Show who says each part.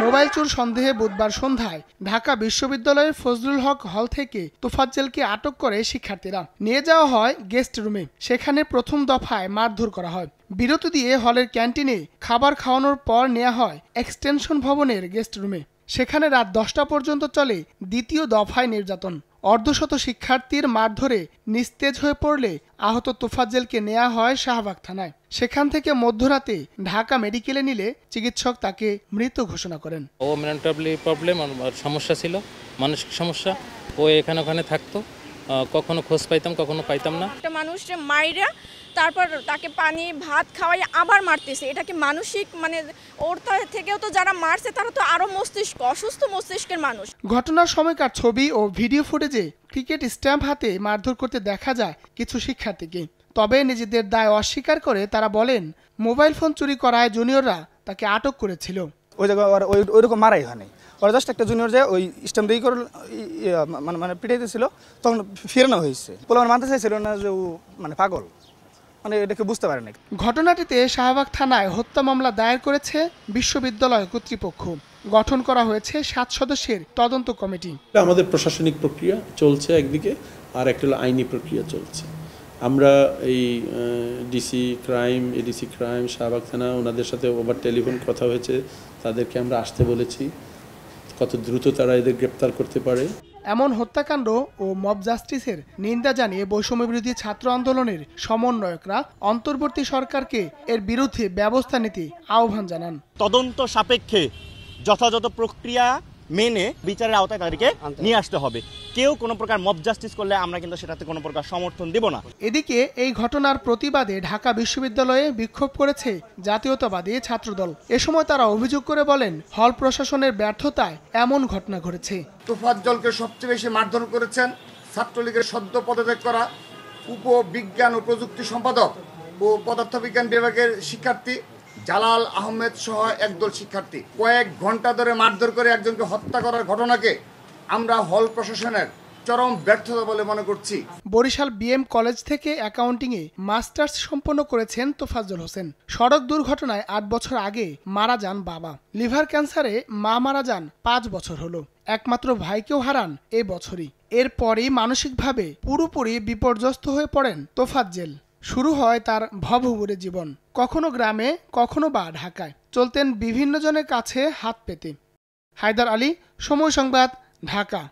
Speaker 1: Mobile চোর সন্দেহে বুধবার সন্ধ্যায় ঢাকা বিশ্ববিদ্যালয়ের ফজলুল হক হল থেকে তোফাজ্জেলকে আটক করে শিক্ষার্থীরা নিয়ে যাওয়া হয় গেস্ট রুমে। সেখানে প্রথম দফায় মারধর করা হয়। বিরতি দিয়ে হলের ক্যান্টিনে খাবার খাওয়ানোর পর নেওয়া হয় এক্সটেনশন ভবনের গেস্ট রুমে। সেখানে রাত 10টা পর্যন্ত চলে দ্বিতীয় দফায় নির্যাতন। অর্ধশত শিক্ষার্থীর মারধরে নিস্তেজ হয়ে পড়লে আহত তোফাজ্জেলকে নেওয়া হয় শাহবাগ থানায়। সেখান থেকে মধ্যরাতে ঢাকা মেডিকেলে নিলে চিকিৎসক তাকে মৃত ঘোষণা করেন।
Speaker 2: ও মেন্টালি প্রবলেম আর সমস্যা ছিল, মানসিক সমস্যা। ও এখানে ওখানে থাকতো, কখনো খোঁজ পাইতাম কখনো পাইতাম না।
Speaker 3: একটা মানুষকে মাইরা তারপর তাকে পানি ভাত খাওয়াই আবার মারতেছে, এটা কি মানসিক? মানে ওর থেকেও তো যারা মারছে তারা তো আরো অসুস্থ মস্তিষ্কের মানুষ।
Speaker 1: ঘটনার সময়কার ছবি ও ভিডিও ফুটেজে ক্রিকেট স্ট্যাম্প হাতে মারধর করতে দেখা যায় কিছু শিক্ষার্থীকে। তবে নিজেদের দায় অস্বীকার করে তারা বলেন, মোবাইল ফোন চুরি করায় জুনিয়ররা তাকে আটক করেছিল।
Speaker 4: ওই জায়গায় ওই রকম মারাই হয়নি। ওরা জাস্ট একটা জুনিয়র যায় ওই স্ট্যাম্প দিয়ে করে মানে পিটাইতেছিল, তখন ফিরানো হয়েছে। পোলাপান মানতে চাইছিল না যে ও মানে পাগল, মানে এটাকে বুঝতে পারে না।
Speaker 1: ঘটনাটিতে শাহবাগ থানায় হত্যা মামলা দায়ের করেছে বিশ্ববিদ্যালয় কর্তৃপক্ষ। গঠন করা হয়েছে 7 সদস্যের তদন্ত কমিটি।
Speaker 5: আমাদের প্রশাসনিক প্রক্রিয়া চলছে একদিকে, আর একটা হলো আইনি প্রক্রিয়া চলছে। আমরা এই এডিসি ক্রাইম শাহবাগ থানা ওনাদের সাথে ওভার টেলিফোন কথা হয়েছে, তাদেরকে আমরা আসতে বলেছি, কত দ্রুত তারা এদের গ্রেপ্তার করতে পারে।
Speaker 1: এমন হত্যাকাণ্ড ও মব জাস্টিসের নিন্দা জানিয়ে বৈষম্যবিরোধী ছাত্র আন্দোলনের সমন্বয়করা অন্তর্বর্তী সরকারকে এর বিরুদ্ধে ব্যবস্থা নিতে আহ্বান জানান।
Speaker 6: তদন্ত সাপেক্ষে যথাযথ প্রক্রিয়া মেনে বিচারের আওতায় তাদেরকে নিয়ে আসতে হবে। কেউ কোনো প্রকার মব জাস্টিস করলে আমরা কিন্তু সেটাতে কোনো প্রকার সমর্থন দেব না।
Speaker 1: এদিকে এই ঘটনার প্রতিবাদে ঢাকা বিশ্ববিদ্যালয়ে বিক্ষোভ করেছে জাতীয়তাবাদী ছাত্রদল। এ সময় তারা অভিযোগ করে বলেন, হল প্রশাসনের ব্যর্থতায় এমন ঘটনা ঘটেছে।
Speaker 7: তোফাজ্জলকে সবচেয়ে বেশি মারধর করেছেন ছাত্রলীগের সদ্য পদত্যাগ করা উপবিজ্ঞান ও প্রযুক্তি সম্পাদক ও পদার্থবিজ্ঞান বিভাগের শিক্ষার্থী জালাল আহমেদ সহ একদল শিক্ষার্থী। কয়েক ঘন্টা ধরে মারধর করে একজনকে হত্যা করার ঘটনাকে আমরা হল প্রশাসনের চরম ব্যর্থতা বলে মনে করছি।
Speaker 1: বরিশাল বিএম কলেজ থেকে অ্যাকাউন্টিংয়ে মাস্টার্স সম্পন্ন করেছেন তোফাজ্জল হোসেন। সড়ক দুর্ঘটনায় 8 বছর আগে মারা যান বাবা। লিভার ক্যান্সারে মা মারা যান 5 বছর হলো। একমাত্র ভাইকেও হারান এ বছরই। এরপরই মানসিকভাবে পুরোপুরি বিপর্যস্ত হয়ে পড়েন তোফাজ্জেল। শুরু হয় তার ভবঘুরে জীবন। কখনো গ্রামে, কখনো বা ঢাকায় চলতেন বিভিন্ন জনের কাছে হাত পেতে। হায়দার আলী, সময় সংবাদ, ঢাকা।